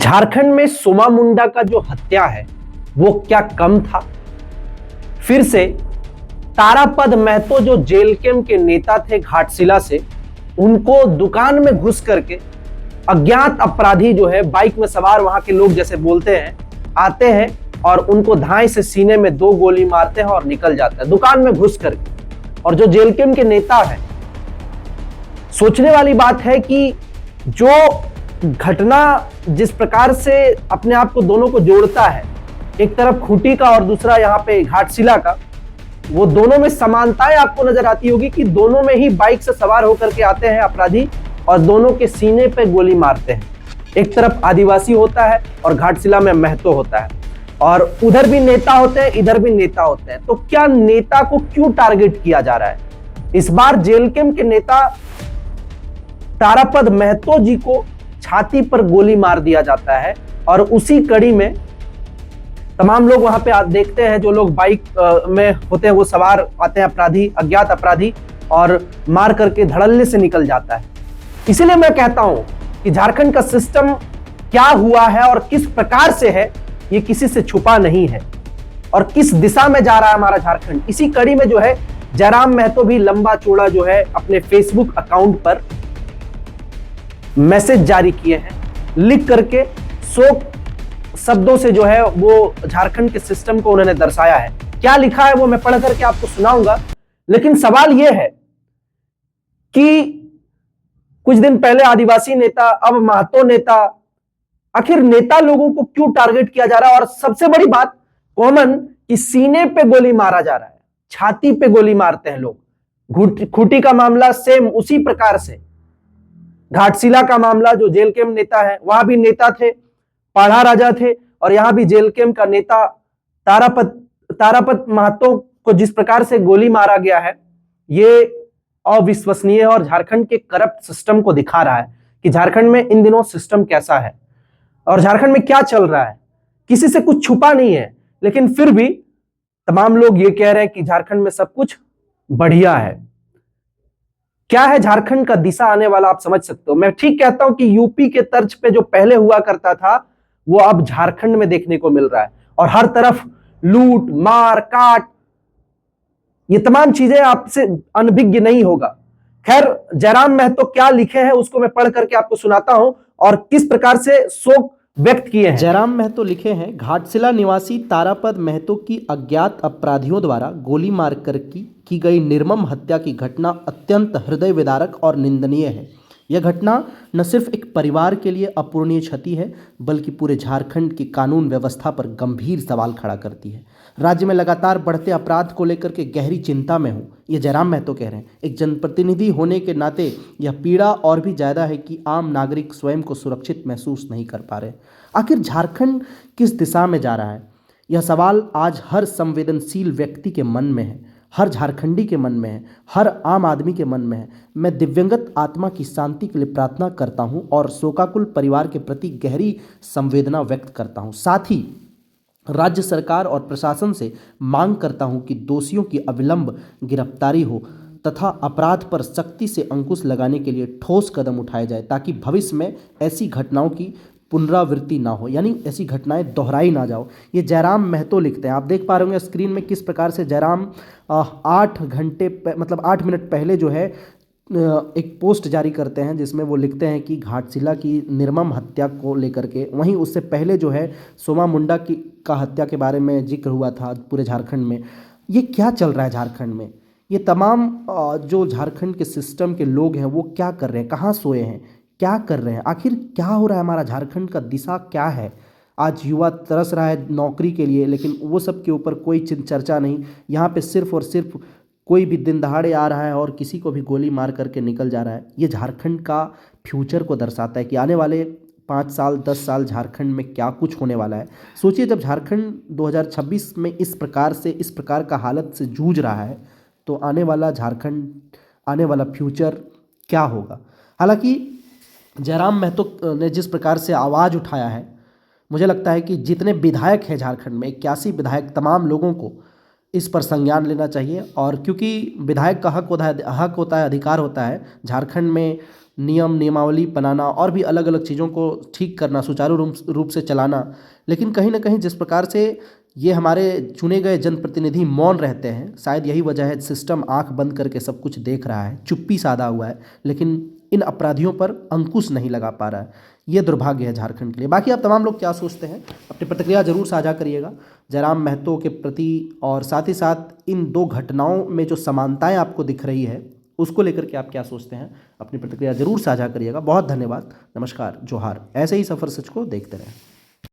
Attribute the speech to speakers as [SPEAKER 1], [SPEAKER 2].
[SPEAKER 1] झारखंड में सोमा मुंडा का जो हत्या है वो क्या कम था। फिर से तारापद महतो जो जेल कैंप के नेता थे घाटशिला से, उनको दुकान में घुस करके अज्ञात अपराधी जो है बाइक में सवार, वहां के लोग जैसे बोलते हैं, आते हैं और उनको धाई से सीने में 2 गोली मारते हैं और निकल जाता है दुकान में घुस करके। और जो जेल कैंप के नेता है, सोचने वाली बात है कि जो घटना जिस प्रकार से अपने आप को दोनों को जोड़ता है, एक तरफ खूंटी का और दूसरा यहाँ पे घाटशिला का, वो दोनों में समानताएं आपको नजर आती होगी कि दोनों में ही बाइक से सवार होकर के आते हैं अपराधी और दोनों के सीने पे गोली मारते हैं। एक तरफ आदिवासी होता है और घाटशिला में महतो होता है, और उधर भी नेता होते हैं, इधर भी नेता होते हैं। तो क्या नेता को क्यों टारगेट किया जा रहा है? इस बार जेल कैंप के नेता तारापद महतो जी को छाती पर गोली मार दिया जाता है, और उसी कड़ी में तमाम लोग वहां पे देखते हैं, जो लोग बाइक में होते हैं वो सवार आते हैं अपराधी, अज्ञात अपराधी, और मार करके धड़ल्ले से निकल जाता है। इसीलिए मैं कहता हूं कि झारखंड का सिस्टम क्या हुआ है और किस प्रकार से है, ये किसी से छुपा नहीं है, और किस दिशा में जा रहा है हमारा झारखंड। इसी कड़ी में जो है जयराम महतो भी लंबा चौड़ा जो है अपने फेसबुक अकाउंट पर मैसेज जारी किए हैं, लिख करके 100 शब्दों से जो है वो झारखंड के सिस्टम को उन्होंने दर्शाया है। क्या लिखा है वो मैं पढ़ करके आपको सुनाऊंगा, लेकिन सवाल यह है कि कुछ दिन पहले आदिवासी नेता, अब महतो नेता, आखिर नेता लोगों को क्यों टारगेट किया जा रहा है? और सबसे बड़ी बात कॉमन कि सीने पे गोली मारा जा रहा है, छाती पे गोली मारते हैं लोग। खूंटी का मामला सेम उसी प्रकार से, घाटशिला का मामला, जो जेल कैंप नेता है, वहां भी नेता थे, पाढ़ा राजा थे, और यहां भी जेल कैंप का नेता तारापद महतो को जिस प्रकार से गोली मारा गया है, ये अविश्वसनीय है और झारखंड के करप्ट सिस्टम को दिखा रहा है कि झारखंड में इन दिनों सिस्टम कैसा है और झारखंड में क्या चल रहा है। किसी से कुछ छुपा नहीं है, लेकिन फिर भी तमाम लोग ये कह रहे हैं कि झारखंड में सब कुछ बढ़िया है। क्या है झारखंड का दिशा आने वाला, आप समझ सकते हो। मैं ठीक कहता हूं कि यूपी के तर्ज पे जो पहले हुआ करता था वो अब झारखंड में देखने को मिल रहा है, और हर तरफ लूट मार काट, ये तमाम चीजें आपसे अनभिज्ञ नहीं होगा। खैर, जयराम महतो क्या लिखे हैं उसको मैं पढ़ करके आपको सुनाता हूं और किस प्रकार से शोक व्यक्त किए हैं।
[SPEAKER 2] जयराम महतो लिखे हैं, घाटशिला निवासी तारापद महतो की अज्ञात अपराधियों द्वारा गोली मारकर की गई निर्मम हत्या की घटना अत्यंत हृदय विदारक और निंदनीय है। यह घटना न सिर्फ एक परिवार के लिए अपूरणीय क्षति है, बल्कि पूरे झारखंड की कानून व्यवस्था पर गंभीर सवाल खड़ा करती है। राज्य में लगातार बढ़ते अपराध को लेकर के गहरी चिंता में हूँ, ये जयराम महतो कह रहे हैं। एक जनप्रतिनिधि होने के नाते यह पीड़ा और भी ज़्यादा है कि आम नागरिक स्वयं को सुरक्षित महसूस नहीं कर पा रहे। आखिर झारखंड किस दिशा में जा रहा है, यह सवाल आज हर संवेदनशील व्यक्ति के मन में है, हर झारखंडी के मन में है, हर आम आदमी के मन में है। मैं दिव्यंगत आत्मा की शांति के लिए प्रार्थना करता हूं और शोकाकुल परिवार के प्रति गहरी संवेदना व्यक्त करता हूं। साथ ही राज्य सरकार और प्रशासन से मांग करता हूं कि दोषियों की अविलंब गिरफ्तारी हो तथा अपराध पर सख्ती से अंकुश लगाने के लिए ठोस कदम उठाए जाए, ताकि भविष्य में ऐसी घटनाओं की पुनरावृत्ति ना हो, यानी ऐसी घटनाएं दोहराई ना जाओ। ये जयराम महतो लिखते हैं। आप देख पा रहे होंगे स्क्रीन में किस प्रकार से जयराम 8 मिनट पहले जो है एक पोस्ट जारी करते हैं, जिसमें वो लिखते हैं कि घाटशिला की निर्मम हत्या को लेकर के, वहीं उससे पहले जो है सोमा मुंडा का हत्या के बारे में जिक्र हुआ था पूरे झारखंड में। ये क्या चल रहा है झारखंड में? ये तमाम जो झारखंड के सिस्टम के लोग हैं वो क्या कर रहे हैं, कहाँ सोए हैं, क्या कर रहे हैं, आखिर क्या हो रहा है, हमारा झारखंड का दिशा क्या है? आज युवा तरस रहा है नौकरी के लिए, लेकिन वो सब के ऊपर कोई चर्चा नहीं। यहाँ पे सिर्फ और सिर्फ कोई भी दिन दहाड़े आ रहा है और किसी को भी गोली मार करके निकल जा रहा है। ये झारखंड का फ्यूचर को दर्शाता है कि आने वाले 5 साल 10 साल झारखंड में क्या कुछ होने वाला है। सोचिए, जब झारखंड 2026 में इस प्रकार का हालत से जूझ रहा है, तो आने वाला झारखंड, आने वाला फ्यूचर क्या होगा। हालांकि जयराम महतो ने जिस प्रकार से आवाज़ उठाया है, मुझे लगता है कि जितने विधायक हैं झारखंड में, 81 विधायक, तमाम लोगों को इस पर संज्ञान लेना चाहिए। और क्योंकि विधायक का हक होता है, अधिकार होता है झारखंड में नियम नियमावली बनाना और भी अलग अलग चीज़ों को ठीक करना, सुचारू रूप से चलाना। लेकिन कहीं ना कहीं जिस प्रकार से ये हमारे चुने गए जनप्रतिनिधि मौन रहते हैं, शायद यही वजह है सिस्टम आंख बंद करके सब कुछ देख रहा है, चुप्पी साधा हुआ है, लेकिन इन अपराधियों पर अंकुश नहीं लगा पा रहा है। ये दुर्भाग्य है झारखंड के लिए। बाकी आप तमाम लोग क्या सोचते हैं, अपनी प्रतिक्रिया जरूर साझा करिएगा जयराम महतो के प्रति, और साथ ही साथ इन दो घटनाओं में जो समानताएं आपको दिख रही है उसको लेकर के आप क्या सोचते हैं, अपनी प्रतिक्रिया जरूर साझा करिएगा। बहुत धन्यवाद, नमस्कार, जोहार। ऐसे ही सफ़र सच को देखते रहें।